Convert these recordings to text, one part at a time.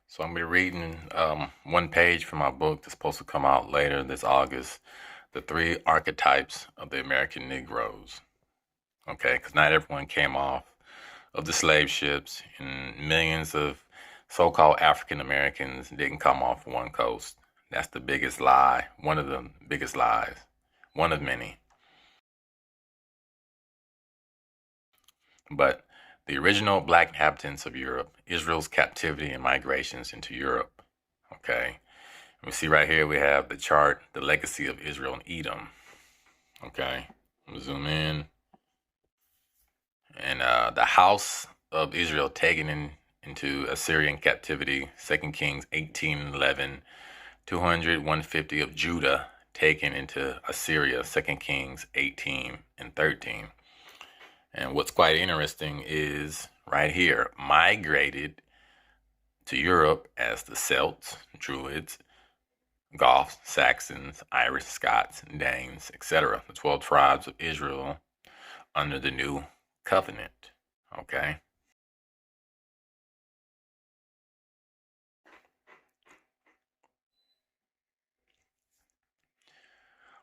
So I'm going to be reading one page from my book that's supposed to come out later this August, The Three Archetypes of the American Negroes. Okay, because not everyone came off of the slave ships, and millions of so-called African Americans didn't come off one coast. That's the biggest lie, one of the biggest lies, one of many. But the original black inhabitants of Europe, Israel's captivity and migrations into Europe. Okay. We see right here, we have the chart, the legacy of Israel and Edom. Okay. Zoom in. And the house of Israel taken into Assyrian captivity, 2 Kings 18:11, 200, 150 of Judah taken into Assyria, 2 Kings 18:13. And what's quite interesting is right here, migrated to Europe as the Celts, Druids, Goths, Saxons, Irish, Scots, Danes, etc. The 12 tribes of Israel under the new covenant. Okay.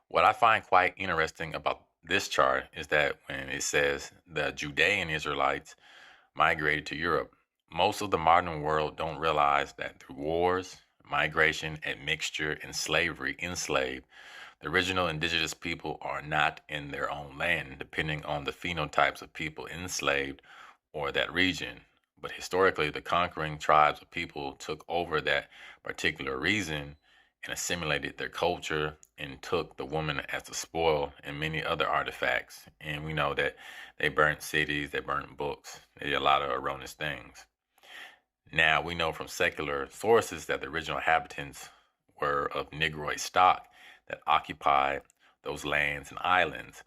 What I find quite interesting about this chart is that when it says the Judean Israelites migrated to Europe, most of the modern world don't realize that through wars, migration, admixture, and slavery, enslaved, the original indigenous people are not in their own land, depending on the phenotypes of people enslaved or that region. But historically, the conquering tribes of people took over that particular region and assimilated their culture and took the woman as a spoil and many other artifacts. And we know that they burnt cities, they burnt books, they did a lot of erroneous things. Now, we know from secular sources that the original inhabitants were of Negroid stock that occupied those lands and islands.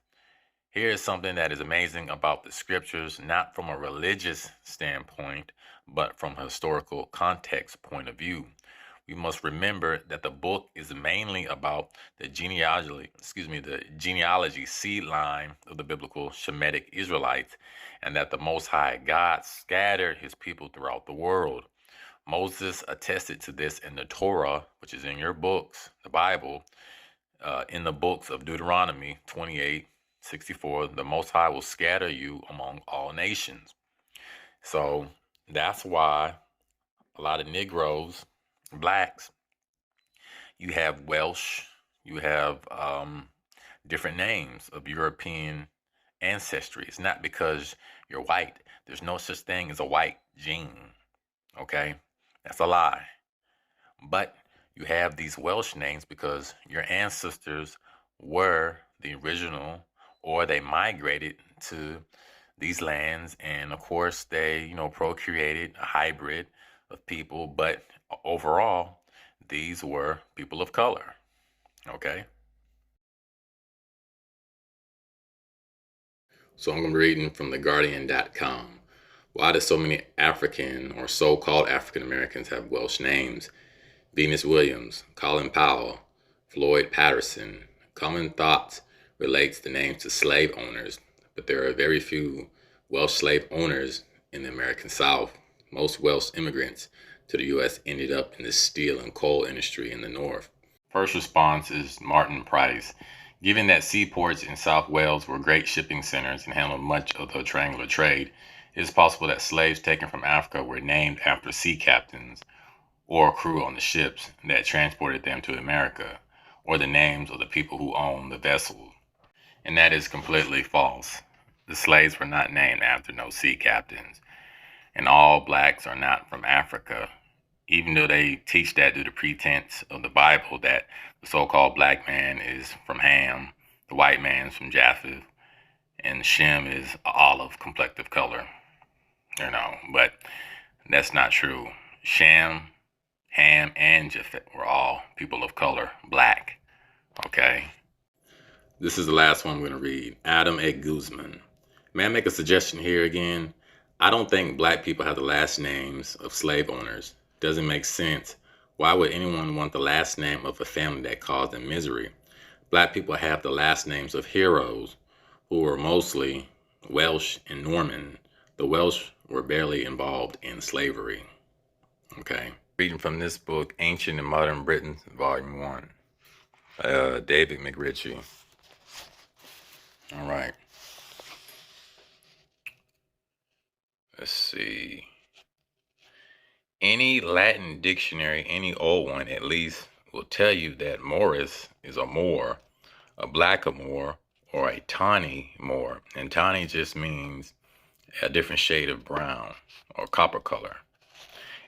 Here is something that is amazing about the scriptures, not from a religious standpoint, but from a historical context point of view. We must remember that the book is mainly about the genealogy seed line of the biblical Shemitic Israelites, and that the Most High God scattered his people throughout the world. Moses attested to this in the Torah, which is in your books, the Bible, in the books of Deuteronomy 28:64, the Most High will scatter you among all nations. So that's why a lot of Negroes, blacks, you have Welsh, you have different names of European ancestry. It's not because you're white. There's no such thing as a white gene. Okay? That's a lie. But you have these Welsh names because your ancestors were the original, or they migrated to these lands, and of course they, procreated a hybrid of people, but overall, these were people of color. Okay. So I'm going to be reading from theguardian.com. Why do so many African or so-called African Americans have Welsh names? Venus Williams, Colin Powell, Floyd Patterson. Common thought relates the names to slave owners, but there are very few Welsh slave owners in the American South. Most Welsh immigrants to the U.S. ended up in the steel and coal industry in the North. First response is Martin Price. Given that seaports in South Wales were great shipping centers and handled much of the triangular trade, it is possible that slaves taken from Africa were named after sea captains or crew on the ships that transported them to America, or the names of the people who owned the vessels. And that is completely false. The slaves were not named after no sea captains, and all blacks are not from Africa, even though they teach that through the pretense of the Bible that the so-called black man is from Ham, the white man's from Japheth, and Shem is olive complective color. But that's not true. Shem, Ham, and Japheth were all people of color, black. Okay. This is the last one I'm going to read. Adam A. Guzman. May I make a suggestion here again? I don't think black people have the last names of slave owners. Doesn't make sense. Why would anyone want the last name of a family that caused them misery? Black people have the last names of heroes who were mostly Welsh and Norman. The Welsh were barely involved in slavery. Okay. Reading from this book, Ancient and Modern Britons, Volume 1. David MacRitchie. All right. Let's see. Any Latin dictionary, any old one at least, will tell you that Morris is a Moor, a blackamoor, or a tawny Moor. And tawny just means a different shade of brown or copper color.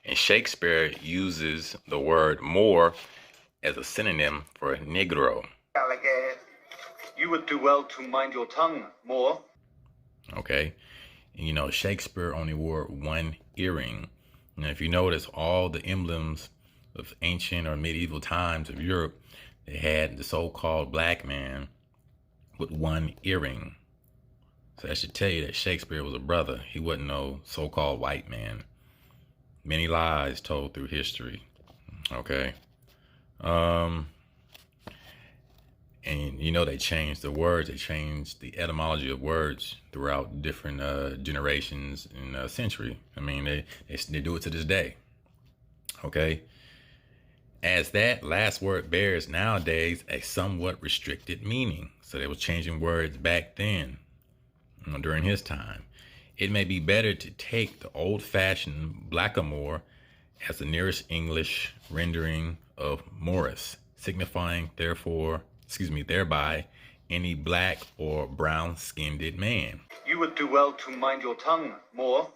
And Shakespeare uses the word Moor as a synonym for Negro. You would do well to mind your tongue, Moor. Okay. And you know, Shakespeare only wore one earring. And if you notice, all the emblems of ancient or medieval times of Europe, they had the so-called black man with one earring. So that should tell you that Shakespeare was a brother. He wasn't no so-called white man. Many lies told through history. Okay. And you know, they changed the words, they changed the etymology of words throughout different generations and century. I mean, they do it to this day. Okay. As that last word bears nowadays a somewhat restricted meaning. So they were changing words back then, you know, during his time. It may be better to take the old-fashioned blackamoor as the nearest English rendering of Morris, signifying thereby any black or brown-skinned man. You would do well to mind your tongue, Moor.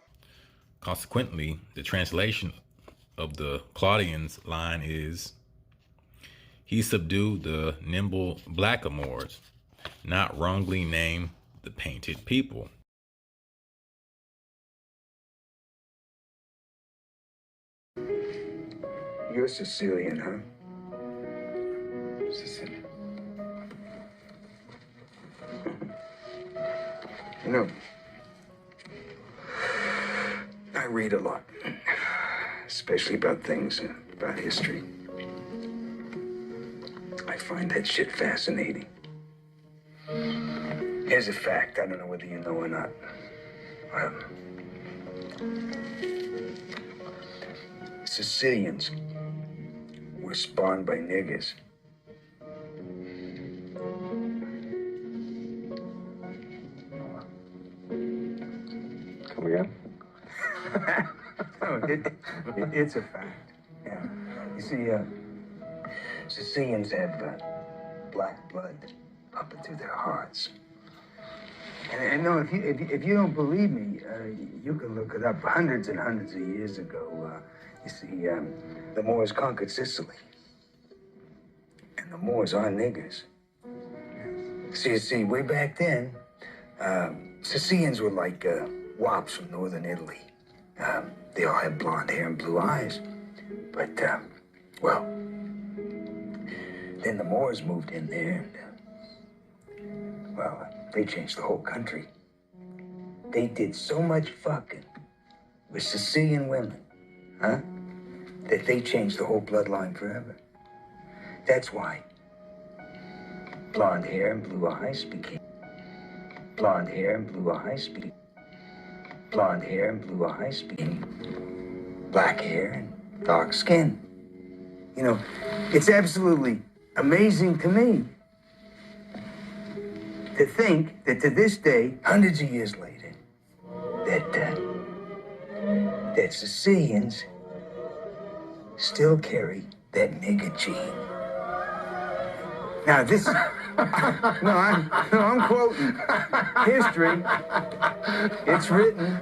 Consequently, the translation of the Claudian's line is, he subdued the nimble blackamoors, not wrongly named the painted people. You're Sicilian, huh? Sicilian. You know, I read a lot, especially about things, about history. I find that shit fascinating. Here's a fact, I don't know whether you know or not. Sicilians were spawned by niggers. Come again? No, it's a fact. Yeah. You see, Sicilians have black blood pumping through their hearts. And no, if you don't believe me, you can look it up. Hundreds and hundreds of years ago, you see, the Moors conquered Sicily. And the Moors are niggers. See, way back then, Sicilians were like wops from northern Italy. They all had blonde hair and blue eyes. But, well, then the Moors moved in there and, well, they changed the whole country. They did so much fucking with Sicilian women, huh? That they changed the whole bloodline forever. That's why blonde hair and blue eyes became blonde hair and blue eyes became blonde hair and blue eyes became black hair and dark skin. You know, it's absolutely amazing to me to think that to this day, hundreds of years later, that Sicilians still carry that nigger gene. Now this, I'm quoting history. It's written.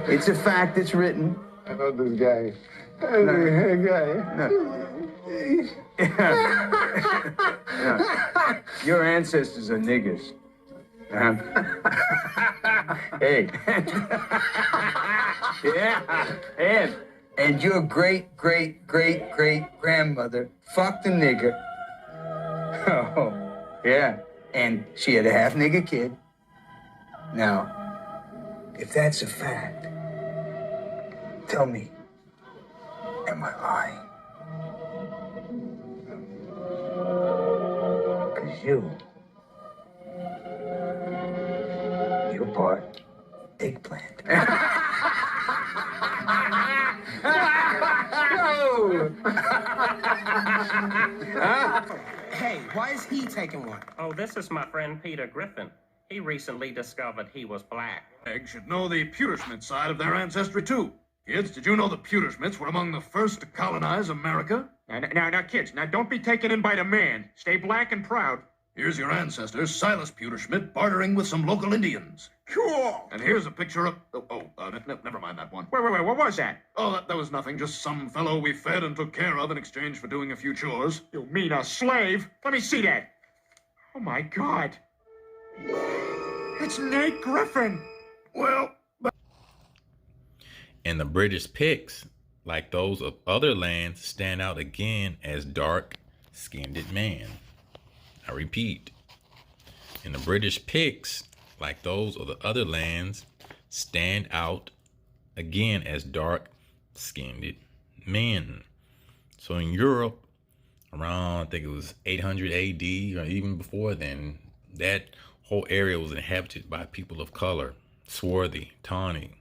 It's a fact. It's written. I know this guy. No. Your ancestors are niggers. Hey. Yeah. And your great grandmother fucked a nigger. Oh, yeah. And she had a half nigger kid. Now, if that's a fact, tell me, am I lying? Because you're part eggplant. you. Huh? Hey, why is he taking one? Oh, this is my friend Peter Griffin. He recently discovered he was black. Eggs should know the Pewterschmidt side of their ancestry, too. Kids, did you know the Pewterschmidts were among the first to colonize America? Now, kids, now don't be taken in by the man. Stay black and proud. Here's your ancestor, Silas Pewterschmidt, bartering with some local Indians. Cool. And here's a picture of... never mind that one. Wait, what was that? Oh, that was nothing. Just some fellow we fed and took care of in exchange for doing a few chores. You mean a slave? Let me see that. Oh, my God. It's Nate Griffin. Well... And the British pigs, like those of other lands, stand out again as dark-skinned man. I repeat, and the British pigs, like those of the other lands, stand out again as dark-skinned men. So in Europe, around, I think it was 800 AD, or even before then, that whole area was inhabited by people of color, swarthy, tawny.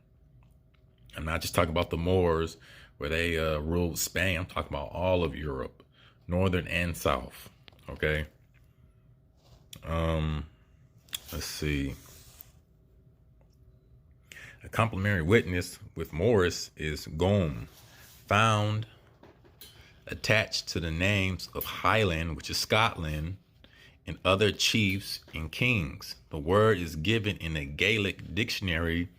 I'm not just talking about the Moors where they ruled Spain. I'm talking about all of Europe, northern and south. Okay. Let's see. A complementary witness with Morris is Gom, found attached to the names of Highland, which is Scotland, and other chiefs and kings. The word is given in a Gaelic dictionary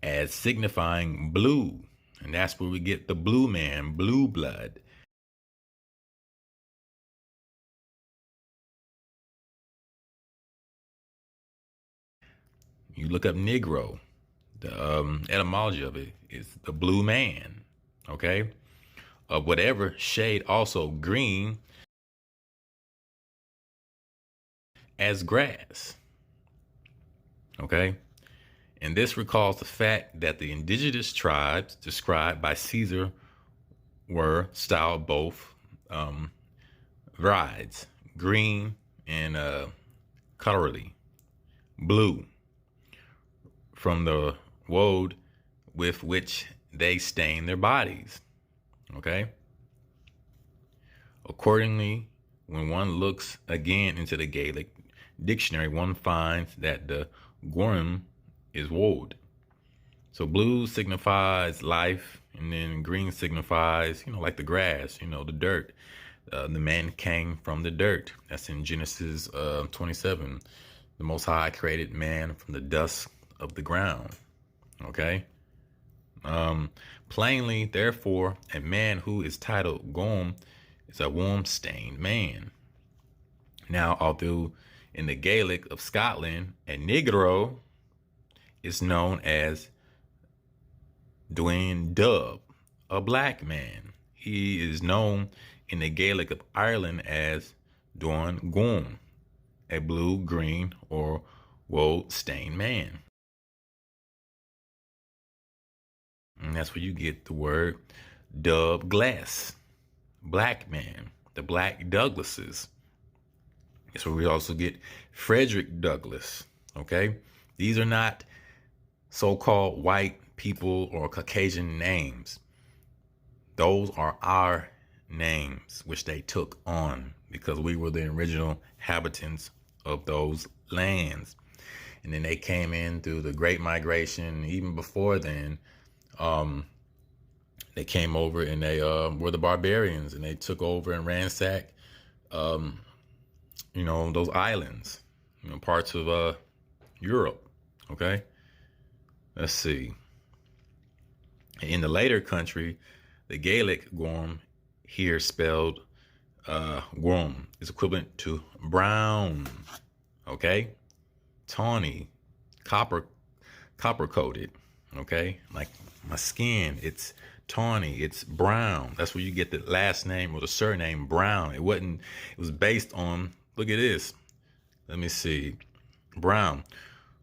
as signifying blue, and that's where we get the blue man, blue blood. You look up Negro, the etymology of it is the blue man, okay? Of whatever shade, also green as grass, okay? And this recalls the fact that the indigenous tribes described by Caesar were styled both rides, green and colorly, blue, from the woad with which they stain their bodies. Okay? Accordingly, when one looks again into the Gaelic dictionary, one finds that the gorm is woad. So blue signifies life, and then green signifies, like the grass, the dirt. The man came from the dirt. That's in Genesis 27. The Most High created man from the dust of the ground. Okay? Plainly, therefore, a man who is titled Gom is a worm-stained man. Now, although in the Gaelic of Scotland, a Negro is known as Dwayne Dub, a black man. He is known in the Gaelic of Ireland as Dwayne Gorm, a blue, green, or woad-stained man. And that's where you get the word Dub Glass, black man, the Black Douglases. That's where we also get Frederick Douglass, okay? These are not so-called white people or Caucasian names. Those are our names, which they took on because we were the original inhabitants of those lands. And then they came in through the Great Migration. Even before then, they came over and they were the barbarians, and they took over and ransacked, those islands, parts of Europe. Okay, let's see. In the later country, the Gaelic gorm, here spelled gorm, is equivalent to brown. Okay, tawny, copper coated. Okay, like my skin, it's tawny, it's brown. That's where you get the last name or the surname Brown. It was based on, look at this. Let me see. Brown.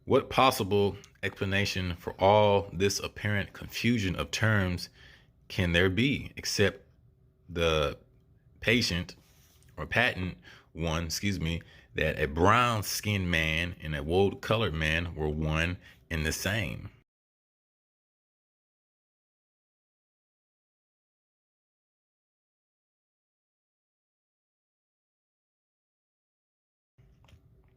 What possible explanation for all this apparent confusion of terms can there be except the patent one, that a brown skinned man and a woad colored man were one and the same?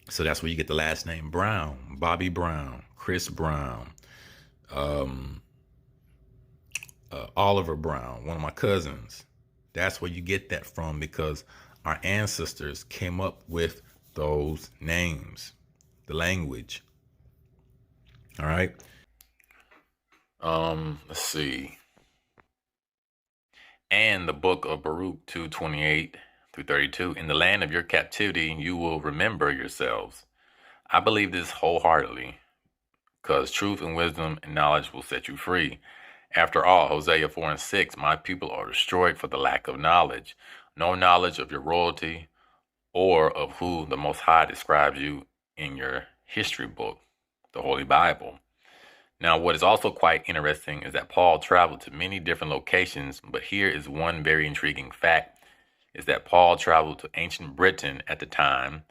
So that's where you get the last name Brown, Bobby Brown, Chris Brown, Oliver Brown, one of my cousins. That's where you get that from, because our ancestors came up with those names, the language. All right. Let's see. And the book of Baruch 2:28 through 32. In the land of your captivity, you will remember yourselves. I believe this wholeheartedly, because truth and wisdom and knowledge will set you free. After all, Hosea 4:6, my people are destroyed for the lack of knowledge. No knowledge of your royalty or of who the Most High describes you in your history book, the Holy Bible. Now, what is also quite interesting is that Paul traveled to many different locations, but here is one very intriguing fact, is that Paul traveled to ancient Britain at the time.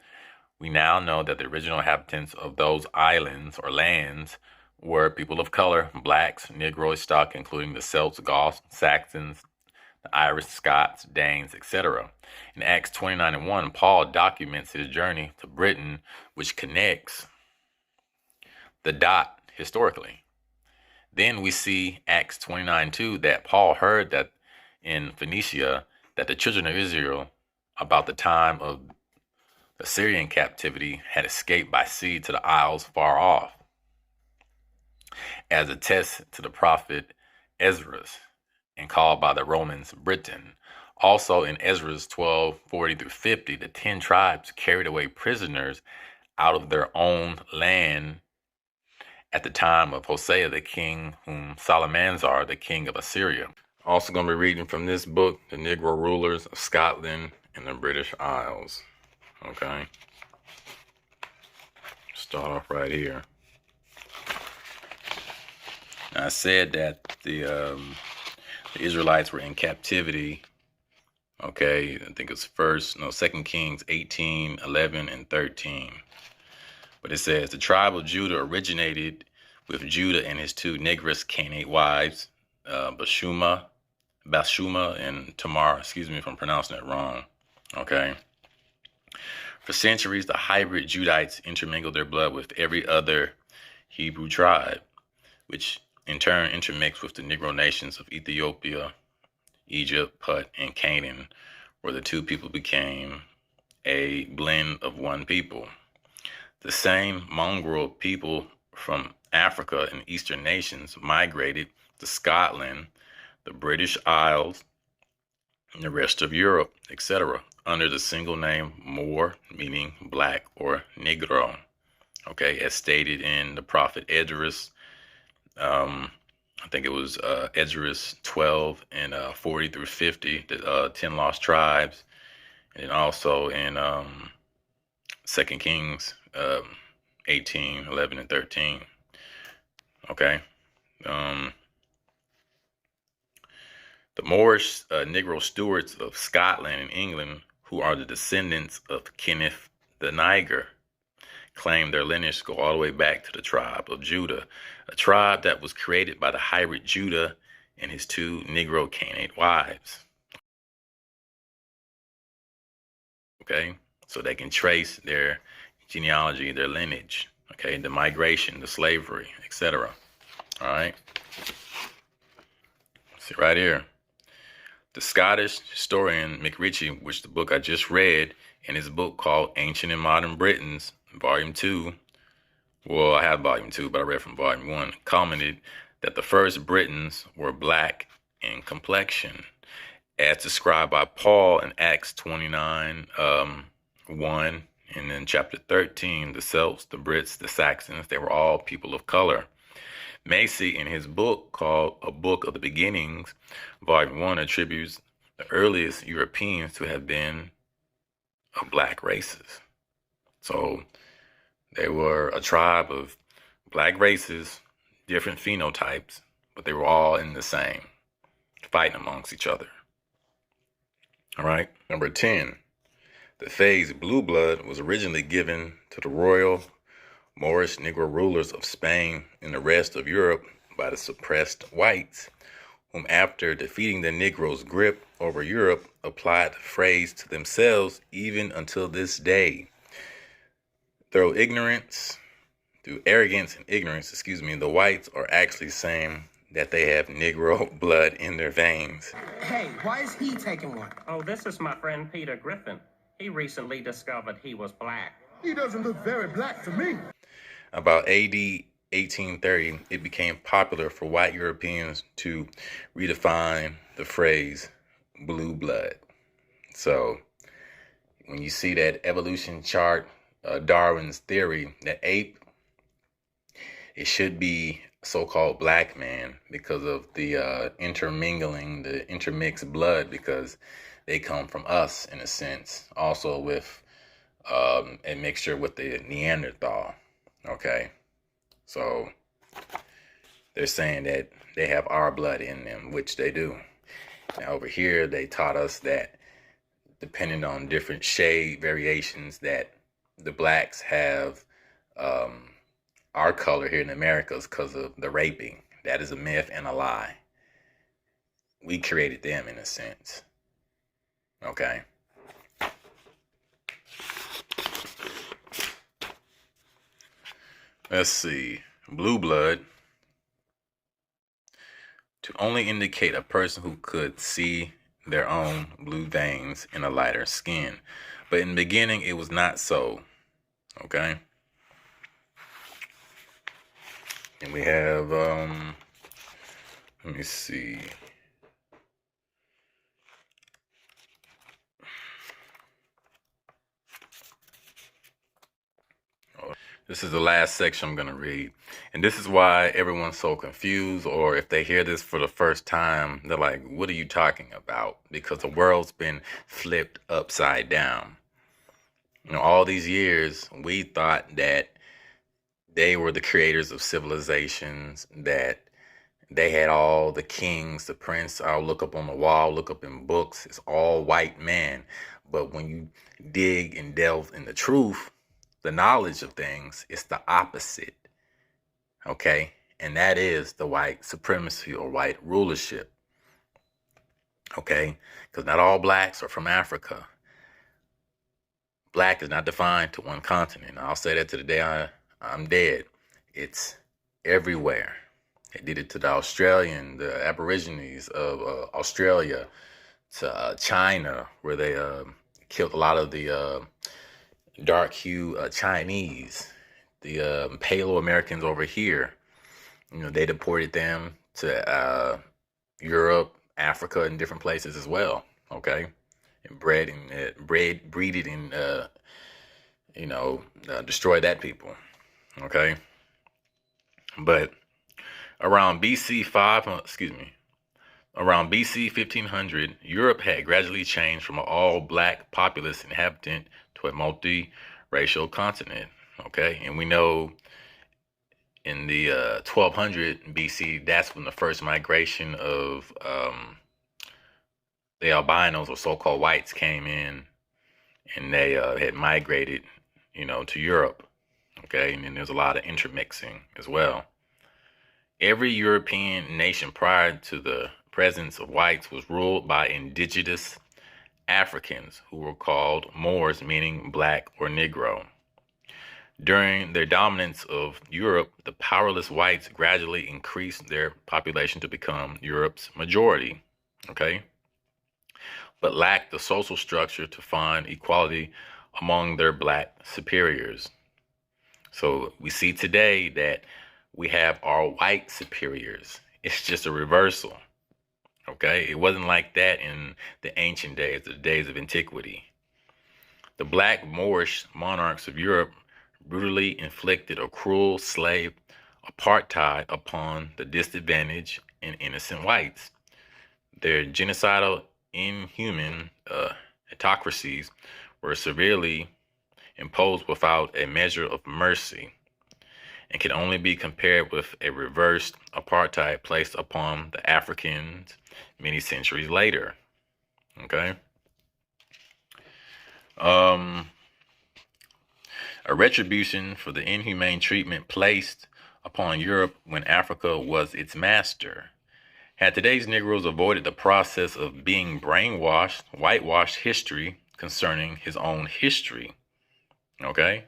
We now know that the original inhabitants of those islands or lands were people of color, blacks, Negroes stock, including the Celts, Goths, Saxons, the Irish, Scots, Danes, etc. In Acts 29:1, Paul documents his journey to Britain, which connects the dot historically. Then we see Acts 29:2 that Paul heard that in Phoenicia that the children of Israel, about the time of the Syrian captivity, had escaped by sea to the isles far off, as a test to the prophet Esdras, and called by the Romans Britain. Also in Esdras 12:40 through 50, the 10 tribes carried away prisoners out of their own land at the time of Hosea the king, whom Salmanasar, the king of Assyria. Also going to be reading from this book, The Negro Rulers of Scotland and the British Isles. Okay. Start off right here. Now, I said that the Israelites were in captivity. Okay, I think it's 2 Kings 18, 11, and 13. But it says, the tribe of Judah originated with Judah and his two Negress Canaanite wives, Bathsheba and Tamar. Excuse me if I'm pronouncing it wrong. Okay. For centuries, the hybrid Judites intermingled their blood with every other Hebrew tribe, which in turn intermixed with the Negro nations of Ethiopia, Egypt, Put, and Canaan, where the two people became a blend of one people. The same mongrel people from Africa and Eastern nations migrated to Scotland, the British Isles, and the rest of Europe, etc., under the single name Moor, meaning black or Negro. Okay, as stated in the prophet Esdras, I think it was Esdras 12 and 40 through 50, the 10 lost tribes, and also in 2 Kings 18, 11, and 13. Okay. The Moorish Negro stewards of Scotland and England, who are the descendants of Kenneth the Niger, claim their lineage go all the way back to the tribe of Judah, a tribe that was created by the hybrid Judah and his two Negro Canaanite wives. Okay, so they can trace their genealogy, their lineage, okay, the migration, the slavery, etc. All right. See right here. The Scottish historian MacRitchie, which the book I just read, in his book called Ancient and Modern Britons, Volume 2, well, I have Volume 2, but I read from Volume 1, commented that the first Britons were black in complexion, as described by Paul in Acts 29, 1, and then chapter 13, the Celts, the Brits, the Saxons, they were all people of color. Macy, in his book called A Book of the Beginnings, Volume 1, attributes the earliest Europeans to have been of black races. So they were a tribe of black races, different phenotypes, but they were all in the same, fighting amongst each other. All right. Number 10, the phrase blue blood was originally given to the royal Moorish Negro rulers of Spain and the rest of Europe by the suppressed whites, whom after defeating the Negroes' grip over Europe, applied the phrase to themselves even until this day. Through arrogance and ignorance, the whites are actually saying that they have Negro blood in their veins. Hey, why is he taking one? Oh, this is my friend Peter Griffin. He recently discovered he was black. He doesn't look very black to me. About AD 1830, it became popular for white Europeans to redefine the phrase blue blood. So when you see that evolution chart, Darwin's theory, that ape, it should be so-called black man because of the intermingling, the intermixed blood, because they come from us in a sense, also with a mixture with the Neanderthal. Okay, so they're saying that they have our blood in them, which they do. Now over here, they taught us that depending on different shade variations, that the blacks have our color here in America is because of the raping. That is a myth and a lie. We created them in a sense. Okay. Let's see. Blue blood, to only indicate a person who could see their own blue veins in a lighter skin. But in the beginning, it was not so. Okay. And we have, let me see. This is the last section I'm going to read. And this is why everyone's so confused, or if they hear this for the first time, they're like, what are you talking about? Because the world's been flipped upside down. You know, all these years, we thought that they were the creators of civilizations, that they had all the kings, the prince. I'll look up on the wall, look up in books. It's all white men. But when you dig and delve in the truth, the knowledge of things, it's the opposite. Okay? And that is the white supremacy or white rulership. Okay? Because not all blacks are from Africa. Black is not defined to one continent. I'll say that to the day I'm dead. It's everywhere. They did it to the Australian, the Aborigines of Australia, to China, where they killed a lot of the dark hue Chinese, the Palo Americans over here. You know, they deported them to Europe, Africa, and different places as well. Okay, and breeded and destroyed that people. Okay, but around BC 1500, Europe had gradually changed from an all-black populous inhabitant to a multi-racial continent. Okay, and we know in the 1200 BC, that's when the first migration of the albinos or so-called whites came in, and they had migrated, to Europe. Okay, and then there's a lot of intermixing as well. Every European nation prior to the presence of whites was ruled by indigenous Africans who were called Moors, meaning black or Negro. During their dominance of Europe, the powerless whites gradually increased their population to become Europe's majority, okay, but lacked the social structure to find equality among their black superiors. So we see today that we have our white superiors. It's just a reversal. Okay, it wasn't like that in the ancient days, the days of antiquity. The black Moorish monarchs of Europe brutally inflicted a cruel slave apartheid upon the disadvantaged and innocent whites. Their genocidal, inhuman autocracies were severely imposed without a measure of mercy, and can only be compared with a reversed apartheid placed upon the Africans many centuries later. Okay. A retribution for the inhumane treatment placed upon Europe when Africa was its master. Had today's Negroes avoided the process of being brainwashed, whitewashed history concerning his own history, okay,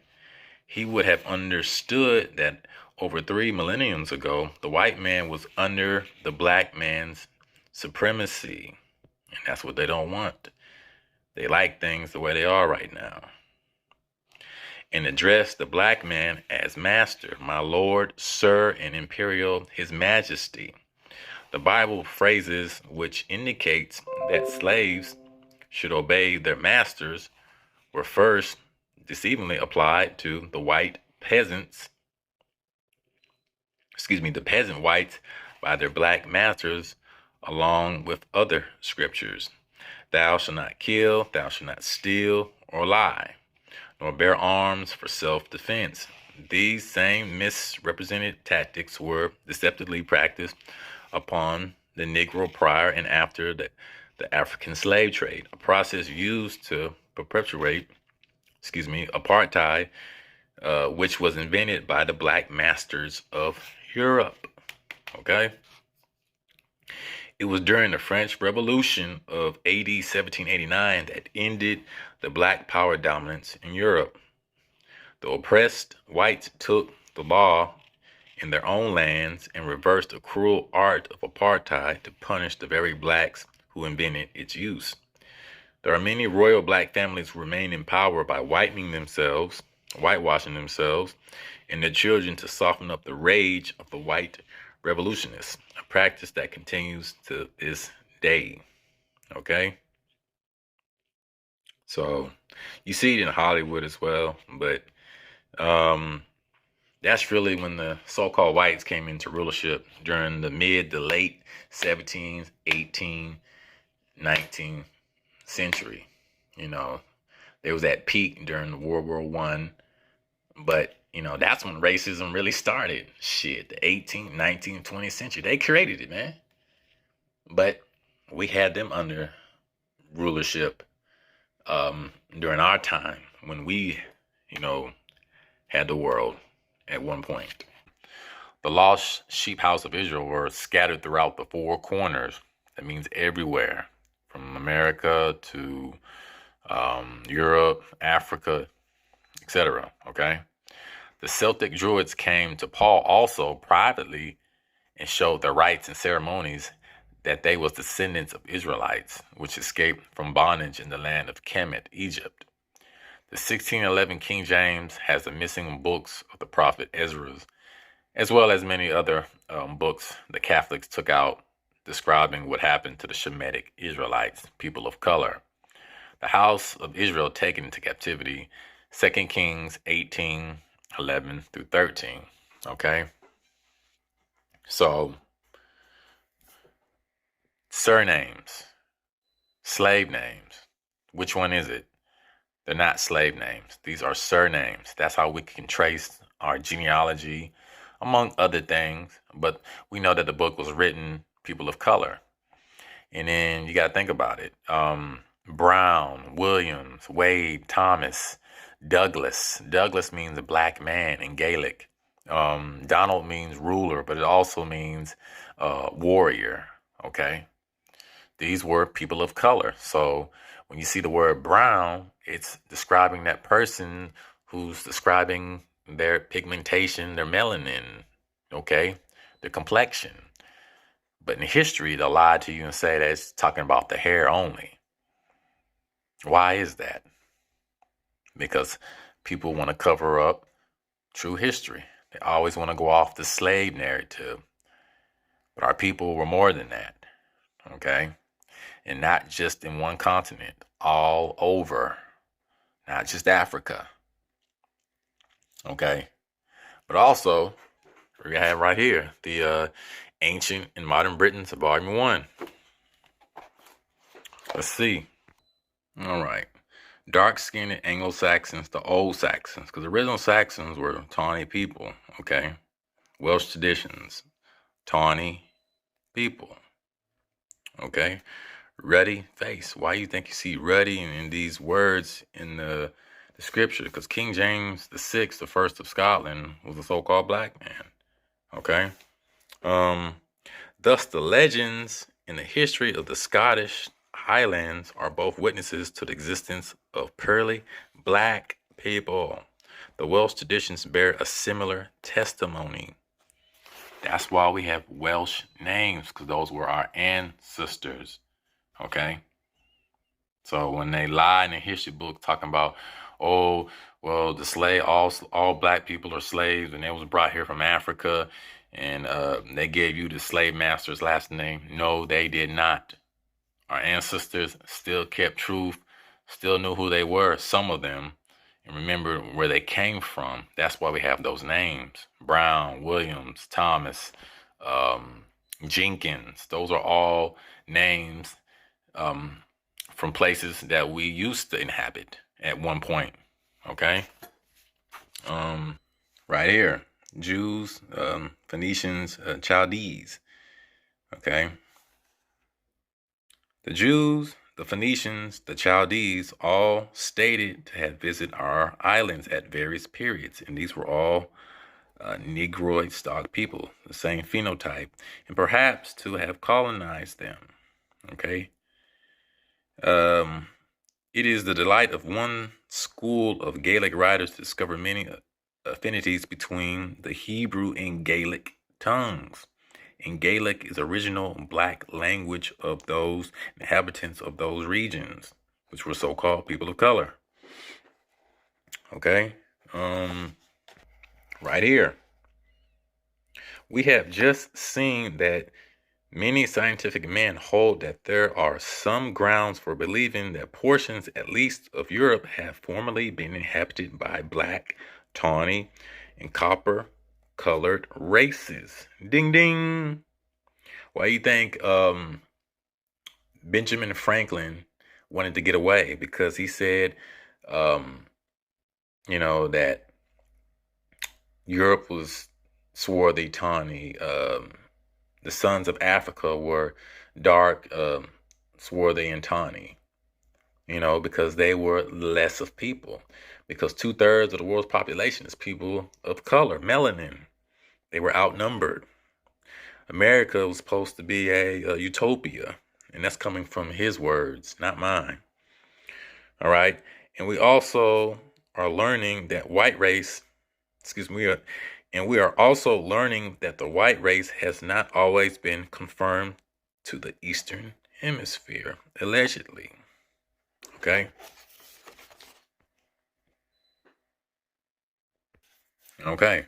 he would have understood that over 3 millenniums ago, the white man was under the black man's supremacy. And that's what they don't want. They like things the way they are right now. And address the black man as master, my lord, sir, and imperial, his majesty. The Bible phrases which indicates that slaves should obey their masters were first deceivingly applied to the white peasants, the peasant whites by their black masters, along with other scriptures. Thou shalt not kill, thou shalt not steal or lie, nor bear arms for self-defense. These same misrepresented tactics were deceptively practiced upon the Negro prior and after the African slave trade, a process used to perpetuate, apartheid, which was invented by the black masters of Europe. Okay? It was during the French Revolution of AD 1789 that ended the black power dominance in Europe. The oppressed whites took the law in their own lands and reversed the cruel art of apartheid to punish the very blacks who invented its use. There are many royal black families who remain in power by whitewashing themselves, and their children to soften up the rage of the white revolutionists, a practice that continues to this day. Okay? So you see it in Hollywood as well, but that's really when the so-called whites came into rulership during the mid to late 17th, 18th, 19th century. You know, they was at peak during World War I, but you know, that's when racism really started. Shit, the 18th, 19th, 20th century, they created it, man. But we had them under rulership during our time when we, had the world at one point. The lost sheep house of Israel were scattered throughout the four corners. That means everywhere, from America to Europe, Africa, etc. Okay? The Celtic Druids came to Paul also privately and showed their rites and ceremonies that they was descendants of Israelites, which escaped from bondage in the land of Kemet, Egypt. The 1611 King James has the missing books of the prophet Ezra, as well as many other books the Catholics took out describing what happened to the Shemitic Israelites, people of color. The house of Israel taken into captivity, 2 Kings 18:11 through 13. Okay? So, surnames, slave names. Which one is it? They're not slave names. These are surnames. That's how we can trace our genealogy, among other things. But we know that the book was written people of color. And then you got to think about it. Brown, Williams, Wade, Thomas, Douglas. Douglas means a black man in Gaelic. Donald means ruler, but it also means warrior. Okay? These were people of color. So when you see the word brown, it's describing that person who's describing their pigmentation, their melanin, okay, their complexion. But in history, they'll lie to you and say that it's talking about the hair only. Why is that? Because people want to cover up true history. They always want to go off the slave narrative. But our people were more than that, okay? And not just in one continent, all over, not just Africa, okay? But also, we have right here, the Ancient and Modern Britons, Volume 1. Let's see. All right. Dark-skinned Anglo-Saxons, the Old Saxons, because the original Saxons were tawny people, okay? Welsh traditions, tawny people, okay? Ruddy face. Why you think you see ruddy in these words in the scripture? Because King James VI, the first of Scotland, was a so-called black man. Okay? Thus, the legends and the history of the Scottish Highlands are both witnesses to the existence of pearly black people. The Welsh traditions bear a similar testimony. That's why we have Welsh names, because those were our ancestors. Okay? So when they lie in the history book talking about, oh, well, the slave, all black people are slaves, and they was brought here from Africa, and they gave you the slave master's last name. No, they did not. Our ancestors still kept truth, still knew who they were, some of them, and remember where they came from. That's why we have those names. Brown, Williams, Thomas, Jenkins. Those are all names from places that we used to inhabit at one point. Okay? Right here. Jews, Phoenicians, Chaldees. Okay? The Jews, the Phoenicians, the Chaldees all stated to have visited our islands at various periods, and these were all Negroid stock people, the same phenotype, and perhaps to have colonized them. Okay? It is the delight of one school of Gaelic writers to discover many affinities between the Hebrew and Gaelic tongues. And Gaelic is original black language of those inhabitants of those regions, which were so-called people of color. Okay? Right here. We have just seen that many scientific men hold that there are some grounds for believing that portions, at least, of Europe have formerly been inhabited by black, tawny, and copper-colored races. Ding, ding. Why do you think Benjamin Franklin wanted to get away? Because he said, that Europe was swarthy, tawny. The sons of Africa were dark, swarthy, and tawny. Because they were less of people. Because 2/3 of the world's population is people of color, melanin. They were outnumbered. America was supposed to be a utopia, and that's coming from his words, not mine. All right, and we also are learning that we are also learning that the white race has not always been confirmed to the Eastern Hemisphere, allegedly. Okay. Okay.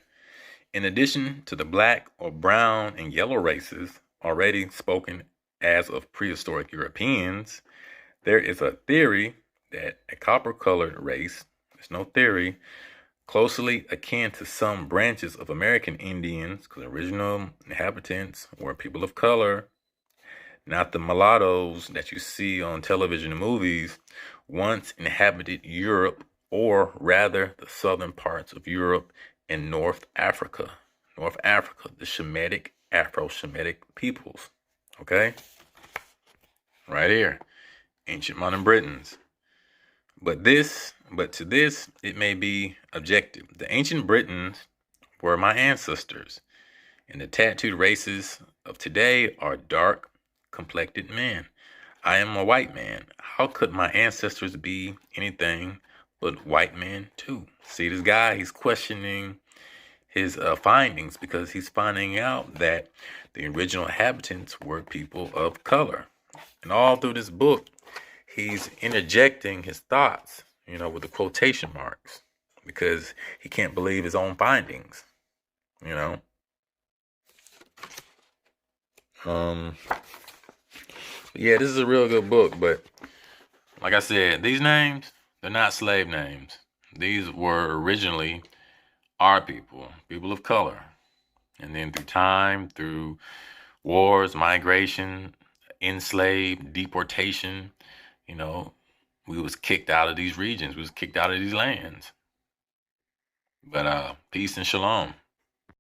In addition to the black or brown and yellow races already spoken as of prehistoric Europeans, there is a theory that a copper-colored race, there's no theory, closely akin to some branches of American Indians, because original inhabitants were people of color, not the mulattoes that you see on television and movies, once inhabited Europe, or rather the southern parts of Europe and North Africa, the Shemitic, Afro-Shemitic peoples. Okay? Right here. Ancient modern Britons. But to this, it may be objective. The ancient Britons were my ancestors, and the tattooed races of today are dark complected men. I am a white man. How could my ancestors be anything but white men too? See, this guy, he's questioning his findings because he's finding out that the original inhabitants were people of color. And all through this book, he's interjecting his thoughts, with the quotation marks, because he can't believe his own findings, Yeah, this is a real good book, but like I said, these names, they're not slave names. These were originally our people of color. And then through time, through wars, migration, enslaved, deportation, we was kicked out of these regions. We was kicked out of these lands. But peace and shalom.